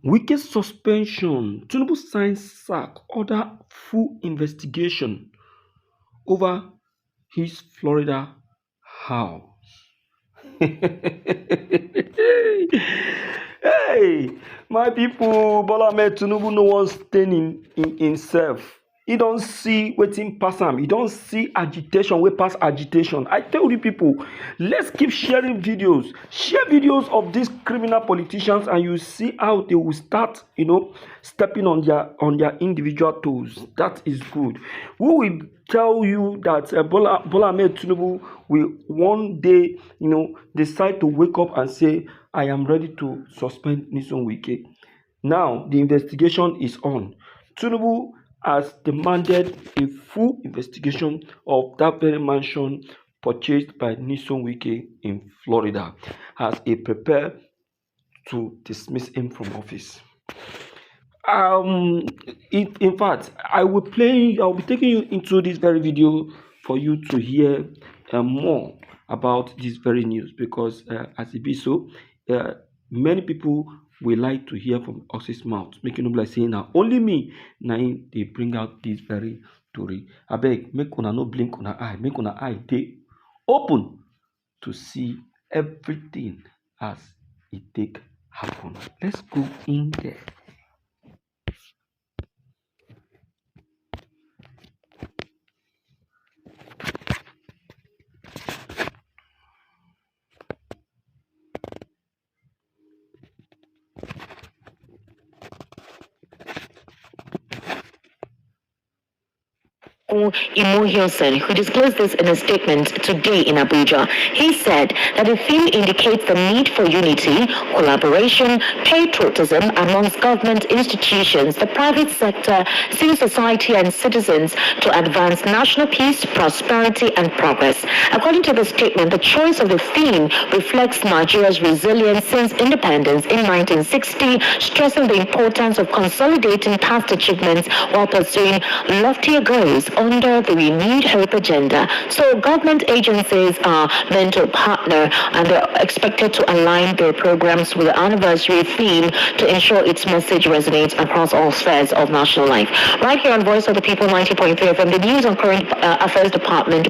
Wike's suspension. Tinubu signs Säçk order full investigation over his Florida house. Hey, my people, Bola Ahmed Tinubu no wan stain in himself. He don't see wetin pass am. He don't see agitation wey pass agitation. I tell you people, let's keep sharing videos. Share videos of these criminal politicians and you see how they will start, stepping on their individual toes. That is good. We will tell you that Bola Ahmed Tinubu will one day, decide to wake up and say, I am ready to suspend Nyesom Wike. Now, the investigation is on. Tinubu has demanded a full investigation of that very mansion purchased by Nyesom Wike in Florida as he prepared to dismiss him from office. In fact, I will be taking you into this very video for you to hear more about this very news, because as it be so, many people will like to hear from horse's mouth, making them like saying now only me now they bring out this very story. Abeg, make una no blink una eye, make una eye dey open to see everything as it take happen. Let's go in there. Imo who disclosed this in a statement today in Abuja. He said that the film indicates the need for unity, collaboration, patriotism amongst government institutions, the private sector, civil society, and citizens to advance national peace, prosperity, and progress. According to the statement, the choice of the theme reflects Nigeria's resilience since independence in 1960, stressing the importance of consolidating past achievements while pursuing loftier goals under the renewed hope agenda. So government agencies are meant to partner and they're expected to align their programs with the anniversary theme to ensure its message resonates across all spheres of national life. Right here on Voice of the People 90.3 FM, the News and Current Affairs Department.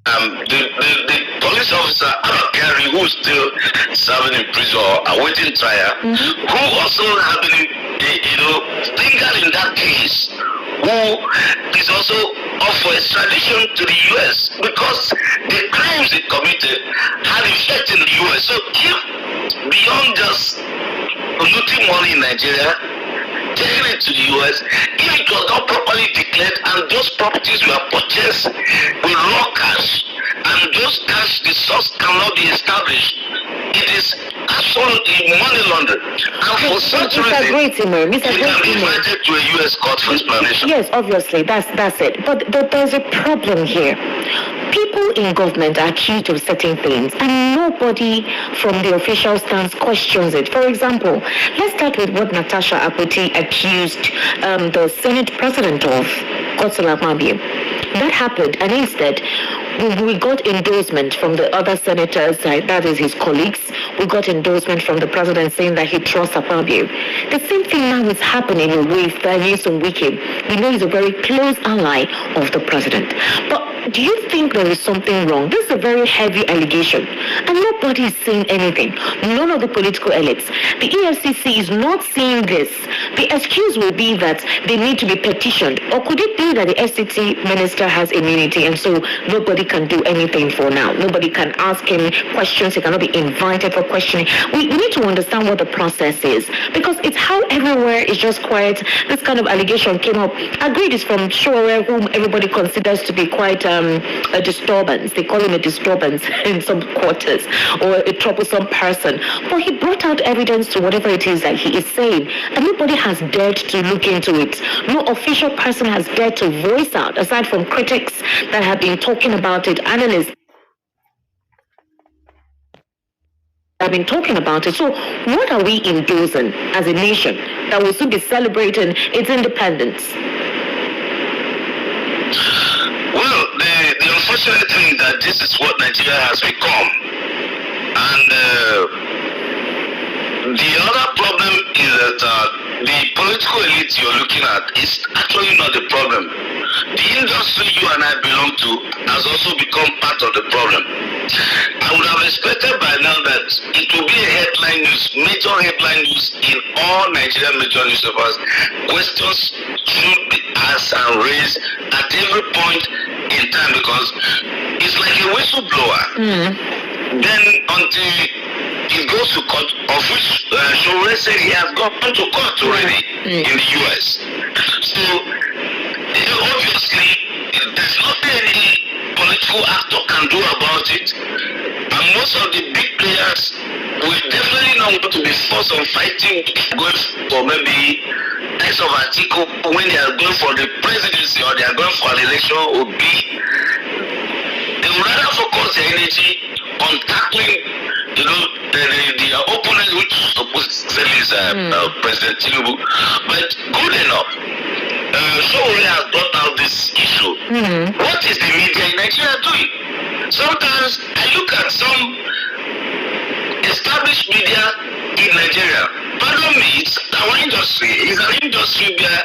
The police officer Gary, who's still serving in prison or awaiting trial, who also have been, fingered in that case, who is also up for extradition to the US because the crimes he committed had effect in the US. So if beyond just looting money in Nigeria, taking it to the US, if it was not properly declared and those properties were purchased with raw cash, and those cash, the source cannot be established, it is absolutely money laundering. And for such reason, it can be invited to a US court for explanation. Yes, obviously, that's it. But there's a problem here. People in government are accused of certain things and nobody from the official stance questions it. For example, let's start with what Natasha Akpoti accused the Senate President of, Godswill Akpabio. That happened, and instead, we got endorsement from the other senators, that is his colleagues. We got endorsement from the president saying that he trusts Akpabio. The same thing now is happening with Nyesom Wike. We know he's a very close ally of the president. But do you think there is something wrong? This is a very heavy allegation, and nobody is saying anything. None of the political elites. The EFCC is not saying this. The excuse will be that they need to be petitioned. Or could it be that the FCT minister has immunity and so nobody can do anything for now? Nobody can ask him questions. He cannot be invited for questioning. We need to understand what the process is, because it's how everywhere is just quiet. This kind of allegation came up. Agreed, is from Shore, whom everybody considers to be quite a disturbance. They call him a disturbance in some quarters, or a troublesome person. But he brought out evidence to whatever it is that he is saying, and nobody has dared to look into it. No official person has dared to voice out, aside from critics that have been talking about it, analysts have been talking about it. So what are we endorsing as a nation that will soon be celebrating its independence? Well, the unfortunate thing is that this is what Nigeria has become. And the that the political elite you're looking at is actually not the problem. The industry you and I belong to has also become part of the problem. I would have expected by now that it will be a headline news, major headline news in all Nigerian major newspapers. Questions should be asked and raised at every point in time, because it's like a whistleblower. Then until it goes to court, of which Shore said he has gone to court already in the US. So obviously there's nothing any political actor can do about it, and most of the big players will definitely not want to be forced on fighting, going for maybe types of article when they are going for the presidency or they are going for an election or be. They would rather focus their energy on tackling, the opponent, which supposedly is President Tinubu. But good enough, Showore has brought out this issue. What is the media in Nigeria doing? Sometimes I look at some established media in Nigeria. Pardon me, it's our industry. It's an industry where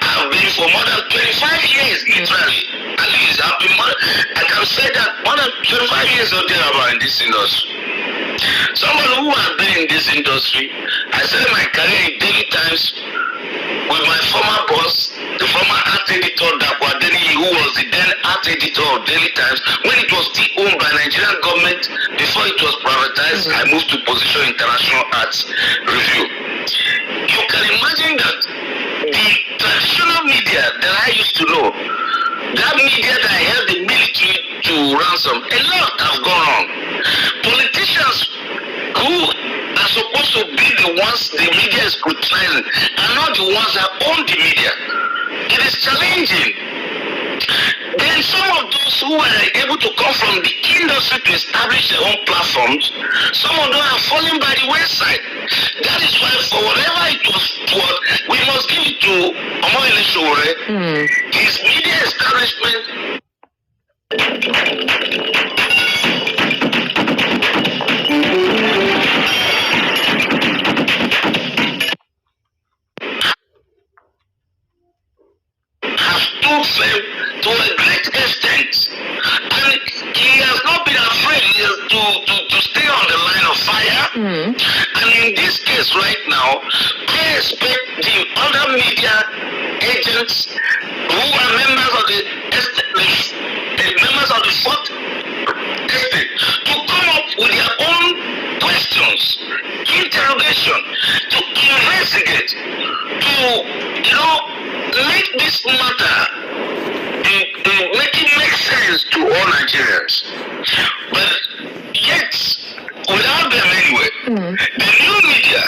I've been for more than 25 years, literally. At least I've been I can say that more than 25 years or thereabout in this industry. Someone who has been in this industry, I started my career in Daily Times with my former boss, the former art editor Dakwadeni, who was the then art editor of Daily Times, when it was still owned by Nigerian government before it was privatized. I moved to position International Arts Review. You can imagine that the traditional media that I used to know, that media that held the military to ransom, a lot have gone wrong. Politicians who are supposed to be the ones the media is scrutinizing are not the ones that own the media. It is challenging. Then some of those who are able to come from the industry to establish their own platforms, some of them are falling by the wayside. That is why for whatever it was worth, we must give it to Omoyele Sowore, his media establishment. Have stood firm to a great extent, and he has not been afraid to stay on the line of fire. And in this case right now, I expect the other media agents who are members of the fourth estate to come up with their own questions, interrogation, to investigate, to make this matter make it make sense to all Nigerians. But yet, without them anyway, the new media,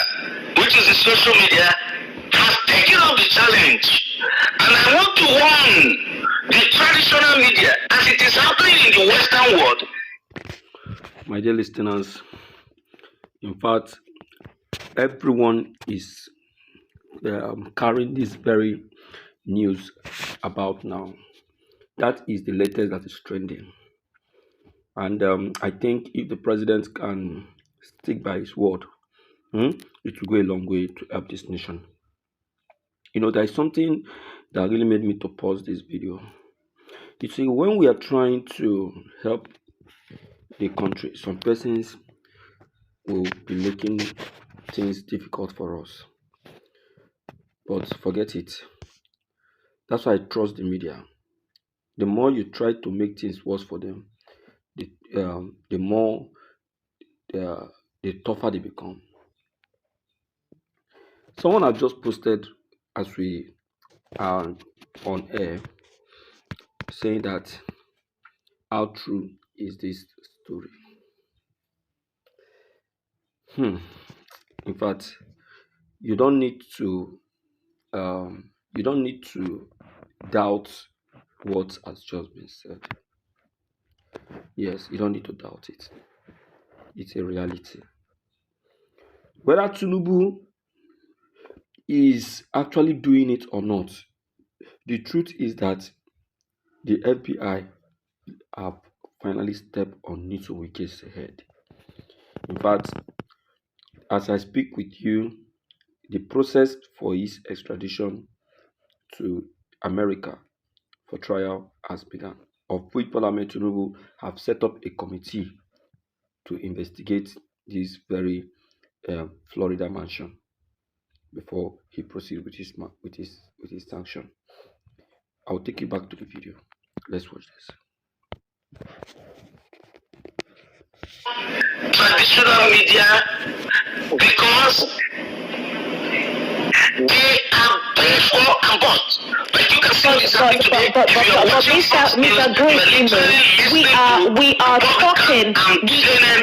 which is the social media, has taken up the challenge. And I want to warn the traditional media, as it is happening in the Western world. My dear listeners, in fact, everyone is carrying this very news about now. That is the latest that is trending. And I think if the president can stick by his word, it will go a long way to help this nation. There is something that really made me to pause this video. You see, when we are trying to help the country, some persons will be making things difficult for us. But forget it. That's why I trust the media. The more you try to make things worse for them, the more the tougher they become. Someone has just posted as we are on air saying that how true is this story? In fact, you don't need to doubt what has just been said. Yes, you don't need to doubt it. It's a reality. Whether Tinubu is actually doing it or not, the truth is that the FBI have finally stepped on Wike's head. In fact, as I speak with you, the process for his extradition to America for trial has begun, of which Parliament Tinubu have set up a committee to investigate this very Florida mansion before he proceeds with his sanction. I'll take you back to the video. Let's watch this. Traditional media, because they are paid for and bought. Like you can see what's happening today. But Mr. Grace Imo, we are talking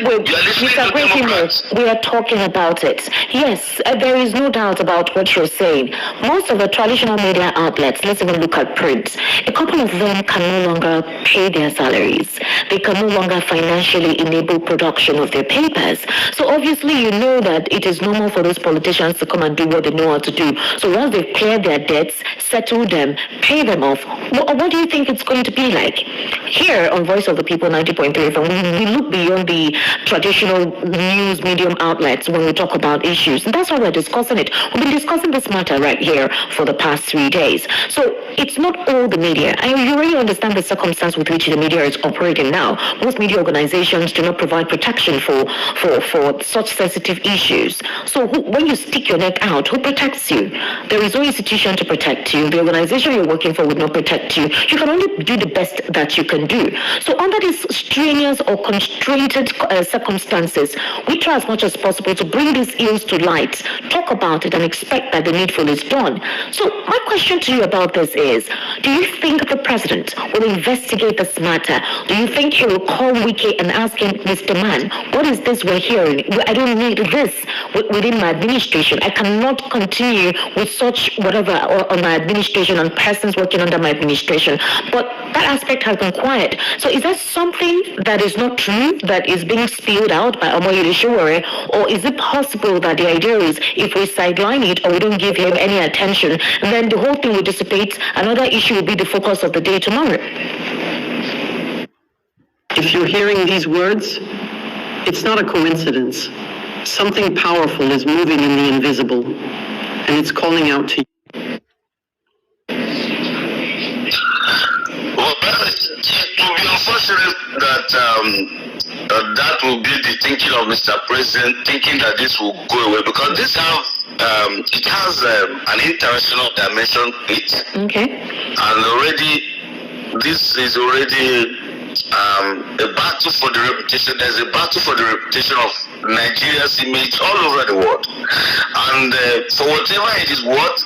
with Mr. Grace Imo, we are talking about it. Yes, there is no doubt about what you're saying. Most of the traditional media outlets, let's even look at print, a couple of them can no longer pay their salaries. They can no longer financially enable production of their papers. So obviously you know that it is normal for those politicians to come and do what they know how to do. So once they've cleared their debts, settle them, pay them off, what do you think it's going to be like? Here on Voice of the People 90.3 FM, we look beyond the traditional news medium outlets when we talk about issues. And that's why we're discussing it. We've been discussing this matter right here for the past 3 days. So it's not all the media. You already understand the circumstance with which the media is operating now. Most media organizations do not provide protection for such sensitive issues. So when you stick your neck out, who protects you? There is no institution to protect you. The organization you're working for would not protect you. You can only do the best that you can do. So under these strenuous or constrained circumstances, we try as much as possible to bring these ills to light, talk about it, and expect that the needful is done. So my question to you about this is, do you think the president will investigate this matter? Do you think he will call Wiki and ask him, Mr. Man, what is this we're hearing? I don't need this within my administration. I cannot continue with such whatever on my administration and persons working under my administration. But that aspect has been quiet. So is that something that is not true that is being spilled out by Omoyele Sowore? Or is it possible that the idea is if we sideline it or we don't give him any attention, then the whole thing will dissipate, another issue will be the focus of the day tomorrow? If you're hearing these words, it's not a coincidence. Something powerful is moving in the invisible, and it's calling out to you. Well, it will be unfortunate that that will be the thinking of Mr. President, thinking that this will go away, because this it has an international dimension to it. Okay. And already, this is already a battle for the reputation. There's a battle for the reputation of Nigeria's image all over the world. And for whatever it is worth,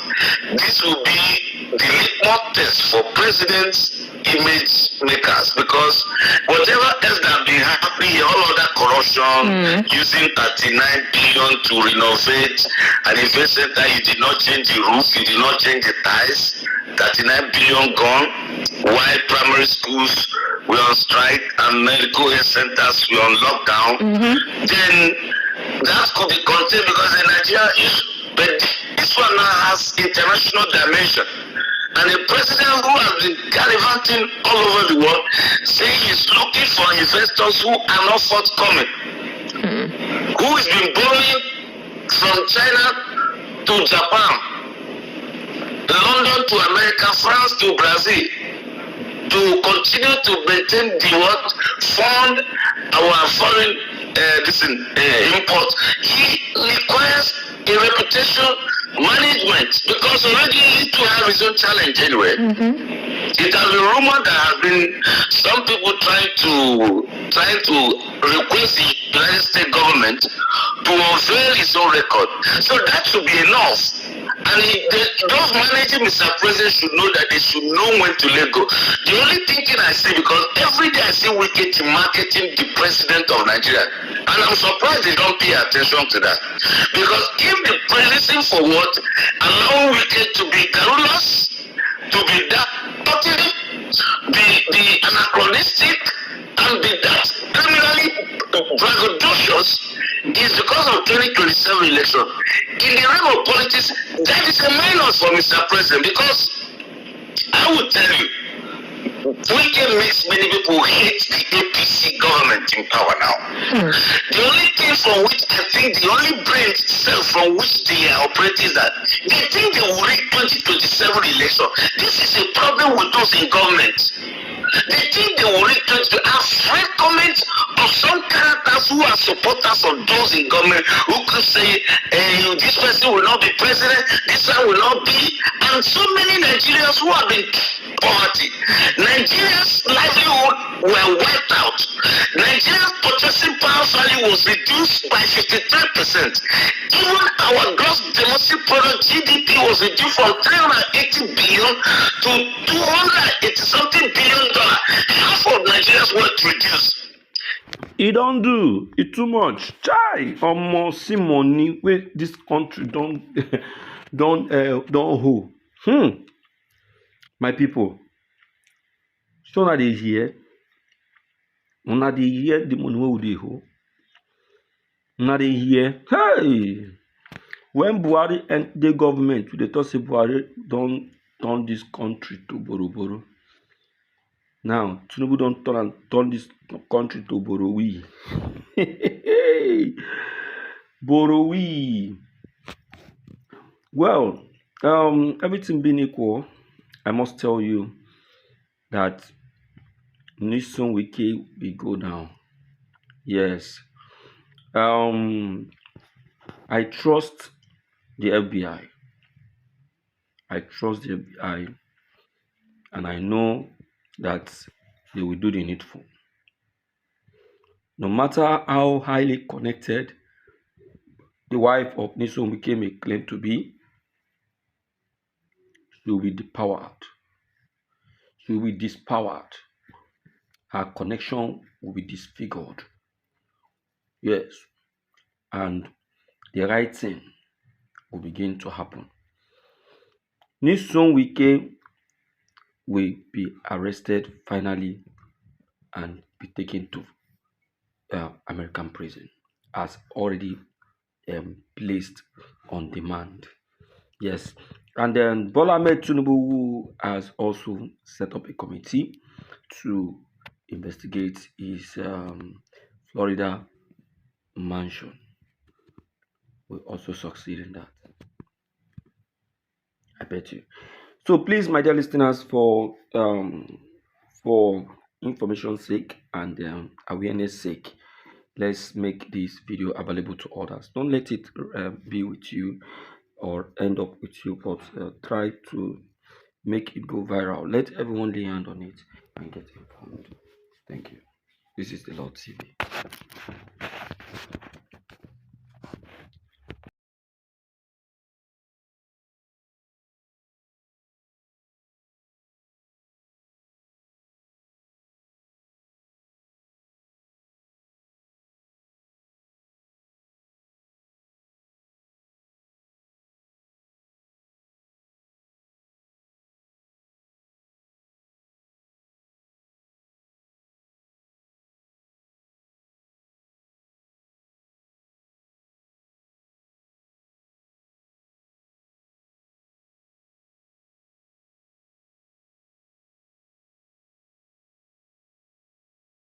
this will be the litmus test for presidents' image makers, because whatever else that has been happening here, all other corruption, using 39 billion to renovate an event center, you did not change the roof, you did not change the ties, 39 billion gone, while primary schools were on strike and medical health centers were on lockdown, then that could be contained because the Nigeria issue. But this one now has international dimension. And a president who has been gallivanting all over the world, saying he's looking for investors who are not forthcoming, who has been borrowing from China to Japan, London to America, France to Brazil, to continue to maintain the what fund our foreign import. He requires a reputation management, because already he to have his own challenge anyway. It has been rumored that have been some people trying to request the United States government to unveil his own record. So that should be enough. And those managing Mr. President should know that they should know when to let go. The only thinking I see, because every day I see Wiki marketing the president of Nigeria, and I'm surprised they don't pay attention to that. Because if the president for what, allow Wiki to be careless, to be that be anachronistic, and be that criminally braggadocious, is because of 2027 election. In the realm of politics, that is a minus for Mr. President, because I will tell you, Wiki makes many people hate the APC government in power now. The only thing from which I think the only brain cell from which they are operating is that they think they will rig 2027 election. This is a problem with those in government. They think they will rig 20. I've read comments of some characters who are supporters of those in government who could say, this person will not be president, this one will not be, and so many Nigerians who have been poverty. Nigeria's livelihood were wiped out. Nigeria's purchasing power value was reduced by 53%. Even our gross domestic product (GDP) was reduced from 380 billion to 280 something billion dollars. Half of Nigeria's wealth reduced. It don't do it too much. Chai, almost see money where this country don't don't hold. My people, so now they hear. Una dey hear the money wey we dey hold. Una dey hear. Hey, when Buhari enter government, we dey talk say Buhari don turn this country to borrow. Now Tinubu don turn this country to borrow. Borrow. Well, everything being equal, I must tell you that Nixon Wiki will go down. Yes. I trust the FBI. I trust the FBI, and I know that they will do the needful. No matter how highly connected the wife of Nixon became a claim to be, she will be depowered. She will be dispowered. Her connection will be disfigured. Yes. And the right thing will begin to happen. Nixon Wiki will be arrested finally and be taken to American prison as already placed on demand. Yes. And then Bola Ahmed Tinubu has also set up a committee to investigate his Florida mansion. Will also succeed in that. I bet you. So please, my dear listeners, for information's sake and awareness sake, let's make this video available to others. Don't let it be with you or end up with you, but try to make it go viral. Let everyone lay hand on it and get informed. Thank you. This is the Lord TV.